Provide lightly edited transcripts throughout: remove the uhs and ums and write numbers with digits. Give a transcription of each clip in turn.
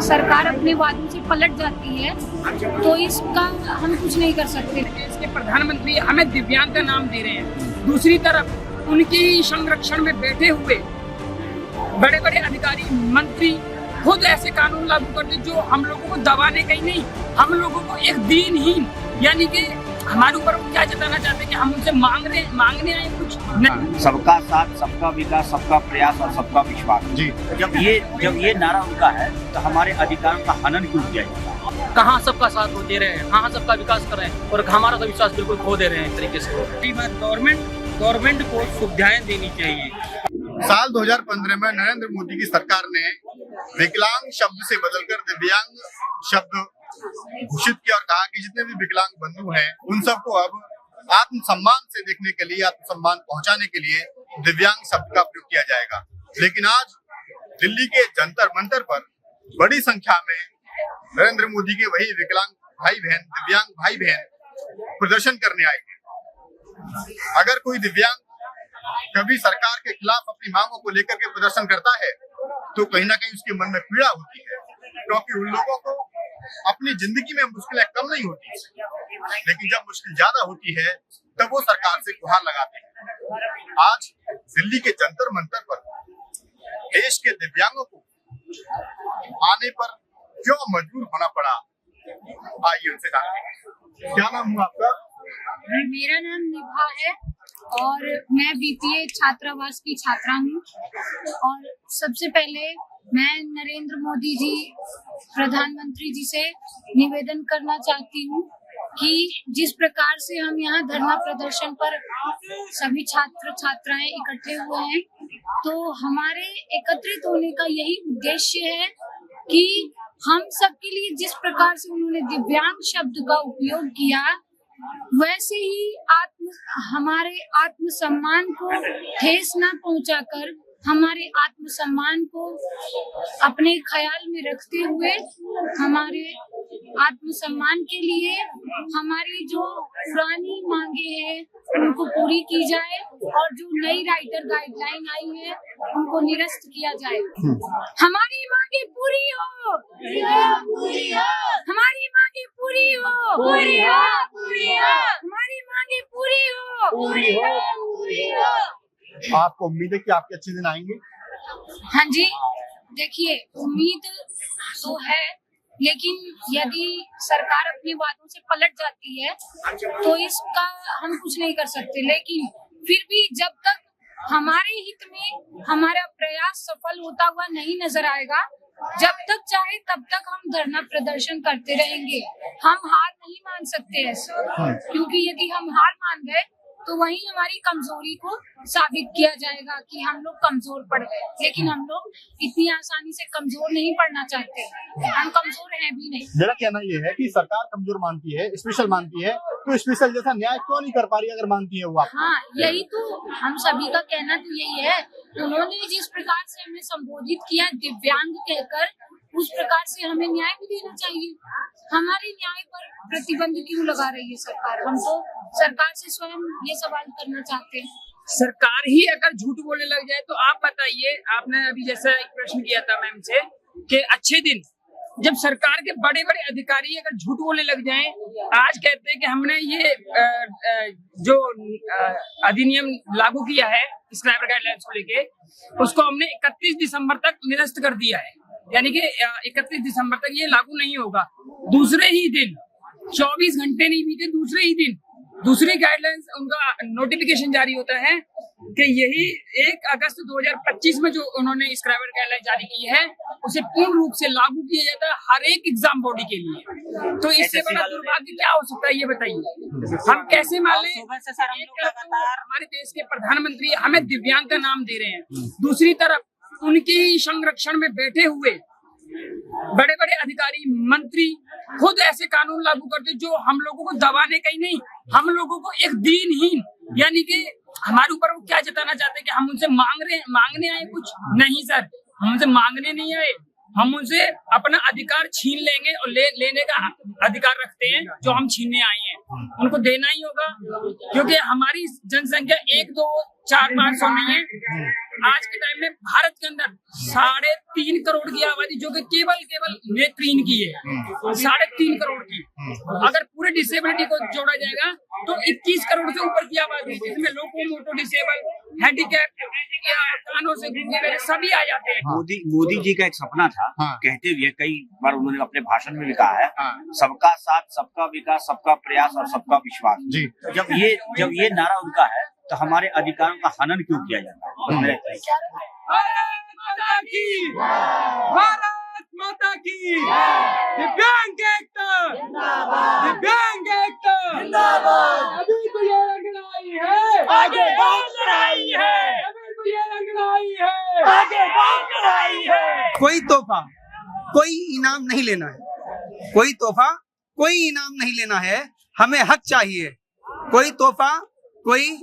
सरकार अपने वादों से पलट जाती है तो इसका हम कुछ नहीं कर सकते। देश के प्रधानमंत्री हमें दिव्यांग का नाम दे रहे हैं, दूसरी तरफ उनकी संरक्षण में बैठे हुए बड़े बड़े अधिकारी मंत्री खुद ऐसे कानून लागू करते जो हम लोगों को दबाने का ही नहीं, हम लोगों को एक दीनहीन, यानी कि हमारे ऊपर वो क्या जताना चाहते हैं कि हम उनसे मांगने आए कुछ नहीं। सबका साथ, सबका विकास, सबका प्रयास और सबका विश्वास। जी, जब ये नारा उनका है तो हमारे अधिकारों का हनन क्यों किया जाएगा? कहाँ सबका साथ वो दे रहे हैं, कहाँ सबका विकास कर रहे हैं और हमारा तो विश्वास बिल्कुल खो दे रहे हैं। एक तरीके से गवर्नमेंट को सुविधाएं देनी चाहिए। साल 2015 में नरेंद्र मोदी की सरकार ने विकलांग शब्द से बदलकर दिव्यांग शब्द घोषित किया और कहा कि जितने भी विकलांग बंधु हैं उन सबको अब आत्मसम्मान से देखने के लिए, आत्मसम्मान पहुंचाने के लिए दिव्यांग शब्द का प्रयोग किया जाएगा। लेकिन आज दिल्ली के जंतर मंतर पर बड़ी संख्या में नरेंद्र मोदी के वही विकलांग भाई बहन, दिव्यांग भाई बहन प्रदर्शन करने आए हैं। अगर कोई दिव्यांग कभी सरकार के खिलाफ अपनी मांगों को लेकर के प्रदर्शन करता है तो कहीं ना कहीं उसके मन में पीड़ा होती है, क्योंकि उन लोगों को अपनी जिंदगी में मुश्किलें कम नहीं होती, लेकिन जब मुश्किल ज्यादा होती है तब वो सरकार से गुहार लगाते हैं। आज दिल्ली के जंतर मंतर पर देश के दिव्यांगों को आने पर क्यों मजबूर होना पड़ा, आइए उनसे जानते हैं। क्या नाम हुआ आपका? मेरा नाम निभा है और मैं बीपीए छात्रावास की छात्रा हूँ। और सबसे पहले मैं नरेंद्र मोदी जी, प्रधानमंत्री जी से निवेदन करना चाहती हूँ कि जिस प्रकार से हम यहाँ धरना प्रदर्शन पर सभी छात्र छात्राएं इकट्ठे हुए हैं, तो हमारे एकत्रित होने का यही उद्देश्य है कि हम सबके लिए जिस प्रकार से उन्होंने दिव्यांग शब्द का उपयोग किया, वैसे ही हमारे आत्मसम्मान को ठेस न पहुंचाकर, हमारे आत्मसम्मान को अपने ख्याल में रखते हुए हमारे आत्मसम्मान के लिए हमारी जो पुरानी मांगे हैं उनको पूरी की जाए और जो नई राइटर गाइडलाइन आई है उनको निरस्त किया जाए। हमारी मांगे पूरी हो, हमारी मांगे पूरी हो, हमारी मांगे पूरी हो। आपको उम्मीद है कि आपके अच्छे दिन आएंगे? हाँ जी, देखिए उम्मीद तो है, लेकिन यदि सरकार अपने वादों से पलट जाती है तो इसका हम कुछ नहीं कर सकते। लेकिन फिर भी जब तक हमारे हित में हमारा प्रयास सफल होता हुआ नहीं नजर आएगा, जब तक चाहे तब तक हम धरना प्रदर्शन करते रहेंगे। हम हार नहीं मान सकते ऐसे, क्योंकि यदि हम हार मान गए तो वही हमारी कमजोरी को साबित किया जाएगा कि हम लोग कमजोर पड़ गए। लेकिन हम लोग इतनी आसानी से कमजोर नहीं पड़ना चाहते, हम कमजोर हैं भी नहीं। मेरा कहना ये है कि सरकार कमजोर मानती है, स्पेशल मानती है, तो स्पेशल जैसा न्याय क्यों नहीं कर पा रही अगर मानती है वो? हाँ, यही तो हम सभी का कहना तो यही है। उन्होंने जिस प्रकार से हमें संबोधित किया दिव्यांग कहकर, उस प्रकार से हमें न्याय भी देना चाहिए। हमारे न्याय पर प्रतिबंध क्यों लगा रही है सरकार? हम तो सरकार से स्वयं ये सवाल करना चाहते हैं। सरकार ही अगर झूठ बोलने लग जाए तो आप बताइए, आपने अभी जैसा एक प्रश्न किया था मैम से कि अच्छे दिन, जब सरकार के बड़े बड़े अधिकारी अगर झूठ बोलने लग जाएं, आज कहते हैं कि हमने ये जो अधिनियम लागू किया है स्क्राइबर गाइडलाइंस को लेके, उसको हमने 31 दिसंबर तक निरस्त कर दिया है, यानी कि 31 दिसंबर तक ये लागू नहीं होगा। दूसरे ही दिन, 24 घंटे नहीं बीते, दूसरे ही दिन दूसरी गाइडलाइंस, उनका नोटिफिकेशन जारी होता है कि यही 1 अगस्त 2025 में जो उन्होंने स्क्राइबर गाइडलाइन जारी की है उसे पूर्ण रूप से लागू किया जाता है हर एक एग्जाम बॉडी के लिए। तो इससे बड़ा दुर्भाग्य क्या हो सकता है, ये बताइए। हम कैसे मान लें? हमारे देश के प्रधानमंत्री हमें दिव्यांग का नाम दे रहे हैं, दूसरी तरफ उनकी संरक्षण में बैठे हुए बड़े बड़े अधिकारी मंत्री खुद ऐसे कानून लागू करते जो हम लोगों को दबाने का ही नहीं, हम लोगों को एक दीनहीन, यानी कि हमारे ऊपर वो क्या जताना चाहते हैं कि हम उनसे मांगने आए कुछ नहीं। सर, हम उनसे मांगने नहीं आए, हम उनसे अपना अधिकार छीन लेंगे और लेने का अधिकार रखते हैं जो हम छीनने आए हैं। उनको देना ही होगा, क्योंकि हमारी जनसंख्या 1, 2, 4, 500 नहीं है। आज के टाइम में भारत के अंदर 3.5 करोड़ की आबादी, जो कि केवल नेत्रहीन की है, 3.5 करोड़ की। अगर पूरे डिसेबिलिटी को जोड़ा जाएगा तो 21 करोड़ से ऊपर की आबादी, जिसमें लोकोमोटो डिसेबल, हैंडीकैप या कानों से गूंगे वगैरह सभी आ जाते हैं। मोदी जी का एक सपना था, कहते हुए कई बार उन्होंने अपने भाषण में भी कहा है, सबका साथ, सबका विकास, सबका प्रयास और सबका विश्वास। जी। जब ये नारा उनका है तो हमारे अधिकारों का हनन क्यों किया जाता है? मेरा तरीका है। भारत माता की, भारत माता की, दिव्यांग एकता, दिव्यांग एकता जिंदाबाद। अभी तो ये लड़ाई है, आगे बहुत लड़ाई है। अभी तो ये लड़ाई है, आगे बहुत लड़ाई है। कोई तोहफा, कोई इनाम नहीं लेना है। कोई तोहफा, कोई इनाम नहीं लेना है। हमें हक चाहिए। कोई तोहफा, कोई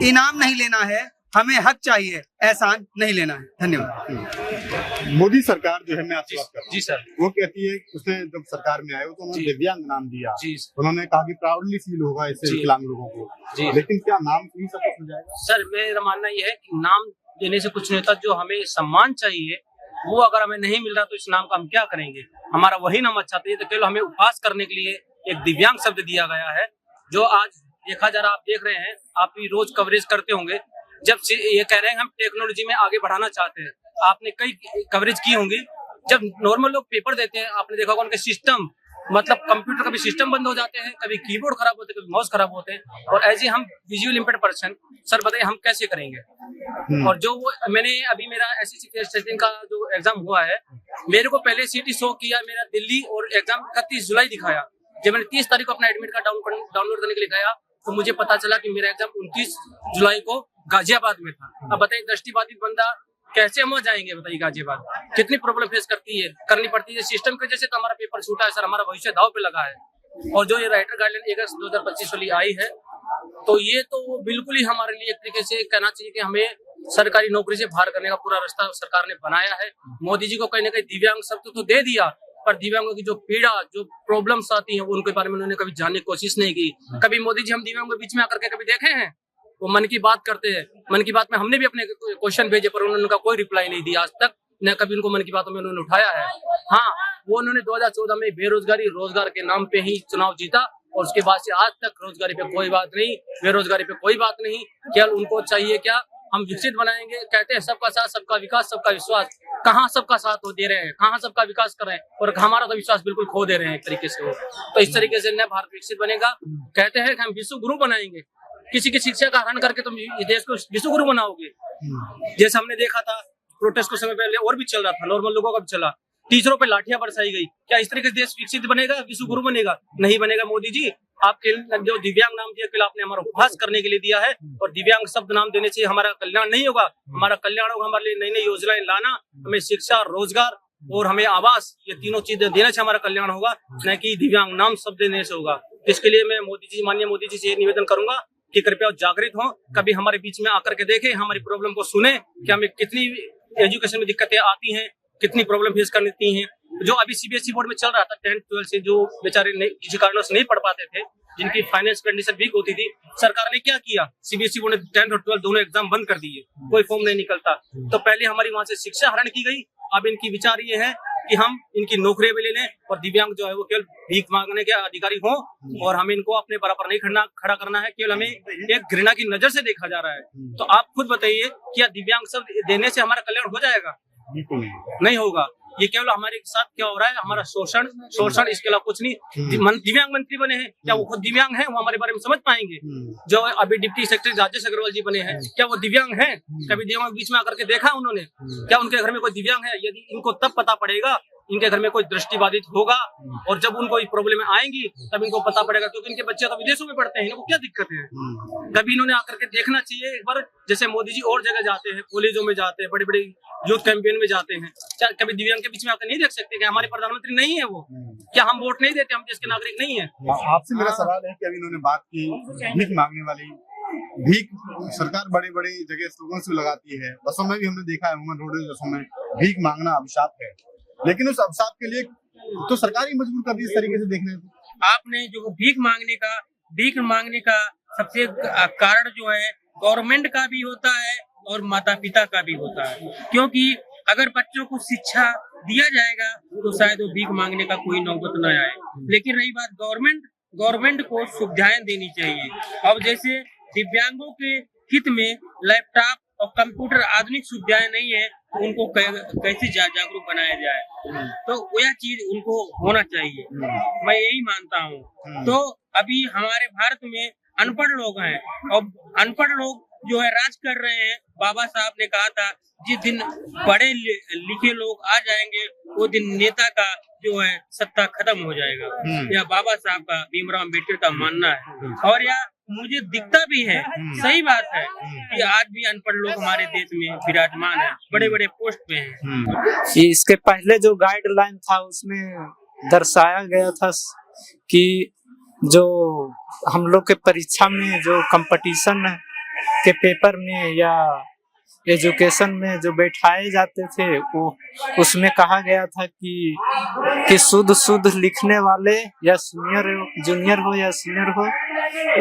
इनाम नहीं लेना है। हमें हक चाहिए, एहसान नहीं लेना है। धन्यवाद। मोदी सरकार जो है, मैं आपसे बात कर रहा हूं, जी सर। वो कहती है, उसने जब सरकार में आए तो उन्होंने जी। दिव्यांग नाम दिया। जी उन्होंने कहा कि प्राउडली फील होगा इससे जी। विकलांग लोगों को। जी। लेकिन क्या नाम से ही सब कुछ हो जाएगा? सर, मेरा मानना यह है कि नाम देने से कुछ नहीं होता। जो हमें सम्मान चाहिए वो अगर हमें नहीं मिल रहा तो इस नाम का हम क्या करेंगे? हमारा वही नाम अच्छा था। तो केवल हमें उपहास करने के लिए एक दिव्यांग शब्द दिया गया है, जो आज देखा जा रहा, आप देख रहे हैं, आप भी रोज कवरेज करते होंगे। जब से ये कह रहे हैं हम टेक्नोलॉजी में आगे बढ़ाना चाहते हैं, आपने कई कवरेज की होंगी। जब नॉर्मल लोग पेपर देते हैं, आपने देखा होगा उनके सिस्टम, मतलब कंप्यूटर कभी सिस्टम बंद हो जाते हैं, कभी कीबोर्ड खराब होते हैं, कभी माउस खराब होते हैं। और ऐसे हम विजुअल इम्पेयर्ड पर्सन, सर बताइए हम कैसे करेंगे? और जो वो मैंने अभी मेरा एसएससी टेस्टिंग का जो एग्जाम हुआ है, मेरे को पहले सीटी शो किया मेरा दिल्ली, और एग्जाम 31 जुलाई दिखाया। जब मैंने 30 तारीख को अपना एडमिट कार्ड डाउनलोड करने के लिए गया तो मुझे पता चला कि मेरा एग्जाम 29 जुलाई को गाजियाबाद में था। अब बताइए दृष्टिबाधित बंदा कैसे हम जाएंगे? बताइए गाजियाबाद कितनी प्रॉब्लम फेस करनी पड़ती है। सिस्टम की वजह से तो हमारा पेपर छूटा है सर, हमारा भविष्य दाव पे लगा है। और जो ये राइटर गाइडलाइन 1 अगस्त 2025 वाली आई है, तो ये तो बिल्कुल ही हमारे लिए एक तरीके से कहना चाहिए कि हमें सरकारी नौकरी से बाहर करने का पूरा रास्ता सरकार ने बनाया है। मोदी जी को कहीं ना कहीं दिव्यांग शब्द तो दे दिया, पर दिव्यांगों की जो पीड़ा, जो प्रॉब्लम्स आती हैं, उनके बारे में उन्होंने कभी जानने की कोशिश नहीं की। कभी मोदी जी हम दिव्यांगों के बीच में आकर के कभी देखे हैं? वो मन की बात करते हैं। मन की बात में हमने भी अपने क्वेश्चन भेजे, पर उन्होंने उनका कोई रिप्लाई नहीं दिया आज तक, न कभी उनको मन की बातों में उन्होंने उठाया है। हाँ, वो उन्होंने 2014 में बेरोजगारी, रोजगार के नाम पे ही चुनाव जीता, और उसके बाद से आज तक रोजगारी पे कोई बात नहीं, बेरोजगारी पे कोई बात नहीं। केवल उनको चाहिए क्या, हम विकसित बनाएंगे। कहते हैं सबका साथ, सबका विकास, सबका विश्वास। कहाँ सबका साथ वो दे रहे हैं, कहाँ सबका विकास कर रहे हैं, और हमारा तो विश्वास बिल्कुल खो दे रहे हैं एक तरीके से वो। तो इस तरीके से न भारत विकसित बनेगा। कहते हैं कि हम विश्व गुरु बनाएंगे। किसी की शिक्षा का हरण करके तुम इस देश को विश्व गुरु बनाओगे? जैसे हमने देखा था प्रोटेस्ट कुछ समय पहले और भी चल रहा था, नॉर्मल लोगों का भी चला, टीचरों पे लाठियां बरसाई गई। क्या इस तरीके से देश विकसित बनेगा, विश्व गुरु बनेगा? नहीं बनेगा। मोदी जी, आपके जो दिव्यांग नाम दिया, केवल आपने हमारा उपहास करने के लिए दिया है, और दिव्यांग शब्द नाम देने से हमारा कल्याण नहीं होगा। हमारा कल्याण होगा हमारे लिए नई नई योजनाएं लाना, हमें शिक्षा, रोजगार और हमें आवास, ये तीनों चीजें देने से हमारा कल्याण होगा, न कि दिव्यांग नाम शब्द देने से होगा। इसके लिए मैं मोदी जी, माननीय मोदी जी से ये निवेदन करूंगा कि कृपया जागृत हो, कभी हमारे बीच में आकर के देखें, हमारी प्रॉब्लम को सुने कि हमें कितनी एजुकेशन में दिक्कतें आती हैं, कितनी प्रॉब्लम फेस करती हैं। जो अभी सीबीएसई बोर्ड में चल रहा था 10th 12th से, जो बेचारे किसी कारणों से नहीं पढ़ पाते थे, जिनकी फाइनेंस कंडीशन वीक होती थी, सरकार ने क्या किया, सीबीएसई बोर्ड ने 10th और 12th दोनों एग्जाम बंद कर दिए, कोई फॉर्म नहीं निकलता। तो पहले हमारी वहां से शिक्षा हरण की गई। अब इनकी विचार ये है कि हम इनकी नौकरियां भी ले लें, और दिव्यांग जो है वो केवल भीख मांगने के अधिकारी हों, और हमें इनको अपने बराबर नहीं खड़ा करना है। केवल हमें एक घृणा की नजर से देखा जा रहा है। तो आप खुद बताइए, क्या दिव्यांग शब्द देने से हमारा कल्याण हो जाएगा? बिल्कुल नहीं होगा। ये केवल हमारे साथ क्या हो रहा है, हमारा शोषण, इसके अलावा कुछ नहीं। दिव्यांग मंत्री बने हैं, क्या वो खुद दिव्यांग हैं? वो हमारे बारे में समझ पाएंगे? जो अभी डिप्टी सेक्रेटरी राजेश अग्रवाल जी बने हैं, क्या वो दिव्यांग हैं? कभी दिव्यांग के बीच में आकर के देखा उन्होंने? क्या उनके घर में कोई दिव्यांग है? यदि इनको तब पता पड़ेगा इनके घर में कोई दृष्टिबाधित होगा, और जब उनको प्रॉब्लम आएंगी तब इनको पता पड़ेगा, क्योंकि इनके बच्चे तो विदेशों में पढ़ते हैं, इनको क्या दिक्कत है? कभी इन्होंने आकर के देखना चाहिए एक बार। जैसे मोदी जी और जगह जाते हैं, कॉलेजों में जाते हैं, बड़ी बड़ी यूथ कैंपेन में जाते हैं, क्या कभी दिव्यांग के बीच में आकर नहीं देख सकते? क्या हमारे प्रधानमंत्री नहीं है वो? क्या हम वोट नहीं देते? हम देश के नागरिक नहीं है? आपसे मेरा सवाल है कि अभी इन्होंने बात की भीख मांगने वाली, भीख सरकार बड़े बड़े जगह स्लोगन से लगाती है, बसों में भी हमने देखा है, वुमेन रोड बसों में भीख मांगना अभिशाप है, लेकिन उस अभिशाप के लिए तो सरकार ही मजबूर कर दी इस तरीके से देखने को। आपने जो भीख मांगने का भीख मांगने का सबसे कारण जो है गवर्नमेंट का भी होता है और माता पिता का भी होता है, क्योंकि अगर बच्चों को शिक्षा दिया जाएगा तो शायद वो भीख मांगने का कोई नौबत न आए। लेकिन रही बात गवर्नमेंट को सुविधाएं देनी चाहिए। अब जैसे दिव्यांगों के हित में लैपटॉप और कंप्यूटर आधुनिक सुविधाएं नहीं है तो उनको कैसे जागरूक बनाया जाए, तो वह चीज उनको होना चाहिए, मैं यही मानता हूँ। तो अभी हमारे भारत में अनपढ़ लोग हैं और अनपढ़ लोग जो है राज कर रहे हैं। बाबा साहब ने कहा था जिस दिन पढ़े लिखे लोग आ जाएंगे वो दिन नेता का जो है सत्ता खत्म हो जाएगा। यह बाबा साहब का, भीमराव अम्बेडकर का मानना है और यह मुझे दिखता भी है। सही बात है कि आज भी अनपढ़ लोग हमारे देश में विराजमान है, बड़े बड़े पोस्ट पे हैं। इसके पहले जो गाइडलाइन था उसमें दर्शाया गया था कि जो हम लोग के परीक्षा में जो कंपटीशन के पेपर में या एजुकेशन में जो बैठाए जाते थे वो उसमें कहा गया था कि शुद्ध लिखने वाले या जूनियर हो या सीनियर हो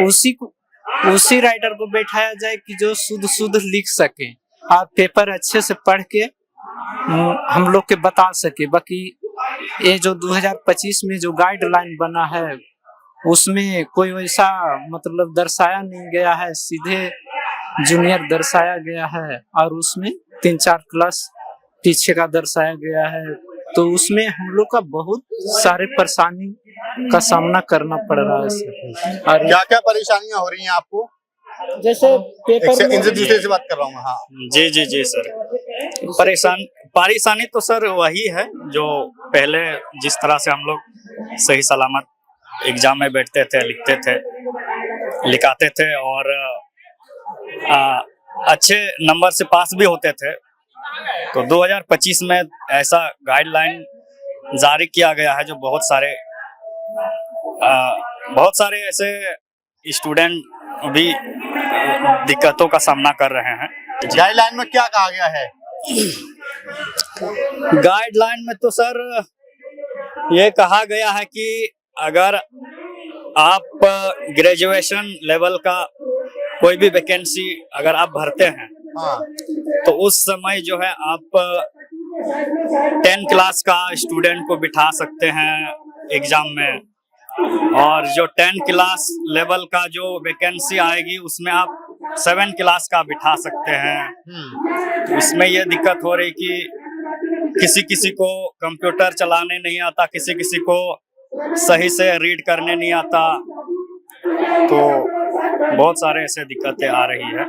उसी राइटर को बैठाया जाए कि जो शुद्ध लिख सके और पेपर अच्छे से पढ़ के हम लोग के बता सके। बाकी ये जो 2025 में जो गाइडलाइन बना है उसमें कोई वैसा मतलब दर्शाया नहीं गया है, सीधे जूनियर दर्शाया गया है और उसमें 3-4 क्लास पीछे का दर्शाया गया है। तो उसमें हम लोग का बहुत सारे परेशानी का सामना करना पड़ रहा है सर। और क्या क्या परेशानियां हो रही हैं आपको? जैसे पेपर में इनसे दूसरे से बात कर रहा हूँ। हाँ जी सर, परेशानी तो सर वही है जो पहले जिस तरह से हम लोग सही सलामत एग्जाम में बैठते थे, लिखते थे, लिखाते थे और अच्छे नंबर से पास भी होते थे। तो 2025 में ऐसा गाइडलाइन जारी किया गया है जो बहुत सारे ऐसे स्टूडेंट भी दिक्कतों का सामना कर रहे हैं। गाइडलाइन में क्या कहा गया है? गाइडलाइन में तो सर ये कहा गया है कि अगर आप ग्रेजुएशन लेवल का कोई भी वैकेंसी अगर आप भरते हैं तो उस समय जो है आप 10 क्लास का स्टूडेंट को बिठा सकते हैं एग्जाम में, और जो 10 क्लास लेवल का जो वैकेंसी आएगी उसमें आप 7 क्लास का बिठा सकते हैं। तो इसमें ये दिक्कत हो रही कि किसी को कंप्यूटर चलाने नहीं आता, किसी को सही से रीड करने नहीं आता, तो बहुत सारे ऐसे दिक्कतें आ रही है।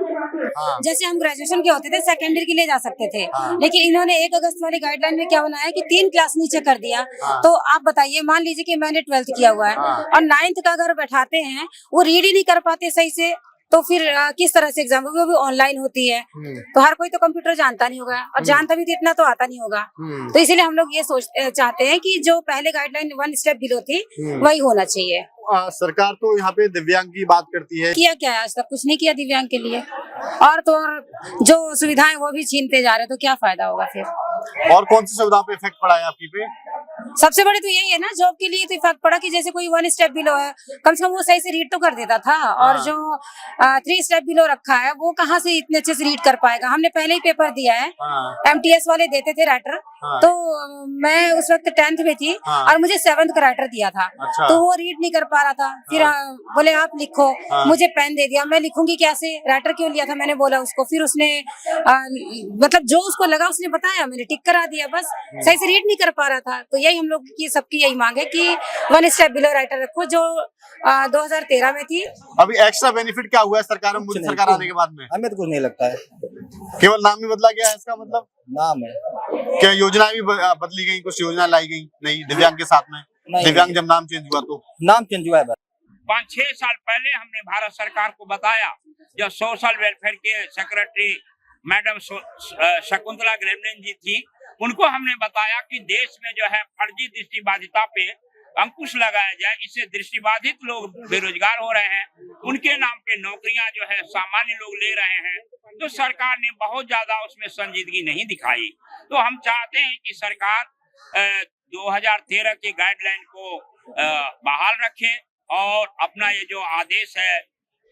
जैसे हम ग्रेजुएशन के होते थे सेकेंडरी के लिए जा सकते थे, लेकिन इन्होंने 1 अगस्त वाली गाइडलाइन में क्या बनाया कि 3 क्लास नीचे कर दिया। तो आप बताइए, मान लीजिए कि मैंने 12th किया हुआ है और 9th का अगर बैठाते हैं वो रीड ही नहीं कर पाते सही से, तो फिर किस तरह से एग्जाम होगी? वो भी ऑनलाइन होती है। तो हर कोई तो कंप्यूटर जानता नहीं होगा और जानता भी तो इतना तो आता नहीं होगा। तो इसीलिए हम लोग ये चाहते हैं कि जो पहले गाइडलाइन 1 स्टेप बिलो थी वही होना चाहिए। सरकार तो यहाँ पे दिव्यांग की बात करती है, किया क्या है? आज तक कुछ नहीं किया दिव्यांग के लिए, और तो और जो सुविधाएं वो भी छीनते जा रहे, तो क्या फायदा होगा फिर? और कौन सी सुविधा पे इफेक्ट पड़ा है आपकी पे? सबसे बड़े तो यही है ना, जॉब के लिए तो इफेक्ट पड़ा कि जैसे कोई 1 स्टेप बिलो है, कम से कम वो सही से रीड तो कर देता था, और जो 3 स्टेप बिलो रखा है वो कहाँ से इतने अच्छे से रीड कर पाएगा? हमने पहले ही पेपर दिया है, MTS वाले देते थे राइटर, तो मैं उस वक्त 10th में थी और मुझे 7th का राइटर दिया था। तो वो रीड नहीं कर पा रहा था, फिर बोले आप लिखो, मुझे पेन दे दिया, मैं लिखूंगी कैसे? राइटर क्यों लिया था मैंने बोला उसको, फिर उसने मतलब जो उसको लगा उसने बताया, मैंने टिक करा दिया, बस सही से रीड नहीं कर पा रहा था। तो यही हम लोग की सबकी यही मांग है कि 1 स्टेप बिलो राइटर रखो, जो 2013 में थी। अभी एक्स्ट्रा बेनिफिट क्या हुआ है सरकार में, मोदी सरकार आने के बाद में? हमें तो कुछ नहीं लगता है, केवल नाम ही बदला गया है, इसका मतलब नाम है। क्या योजनाएं भी बदली गई, कुछ योजना लाई गई नहीं दिव्यांग के साथ में? दिव्यांग जब नाम चेंज हुआ तो नाम चेंज हुआ है। 5-6 साल पहले हमने भारत सरकार को बताया, जब सोशल वेलफेयर के सेक्रेटरी मैडम शकुंतला ग्रेवलेन जी थी, उनको हमने बताया कि देश में जो है फर्जी दृष्टिबाधिता पे अंकुश लगाया जाए, इससे दृष्टिबाधित लोग बेरोजगार हो रहे हैं, उनके नाम पे नौकरियां जो है सामान्य लोग ले रहे हैं। तो सरकार ने बहुत ज्यादा उसमें संजीदगी नहीं दिखाई। तो हम चाहते हैं कि सरकार 2013 के गाइडलाइन को बहाल रखे और अपना ये जो आदेश है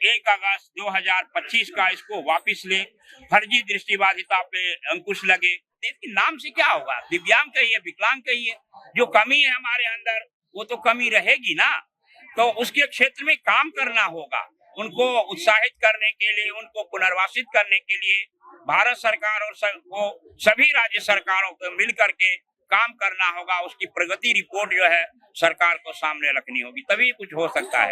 1 अगस्त 2025 का इसको वापस ले, फर्जी दृष्टिबाधिता पे अंकुश लगे। इसके नाम से क्या होगा? दिव्यांग कहिए, विकलांग कहिए, जो कमी है हमारे अंदर वो तो कमी रहेगी ना। तो उसके क्षेत्र में काम करना होगा, उनको उत्साहित करने के लिए, उनको पुनर्वासित करने के लिए भारत सरकार और सभी राज्य सरकारों को मिल करके काम करना होगा। उसकी प्रगति रिपोर्ट जो है सरकार को सामने रखनी होगी, तभी कुछ हो सकता है।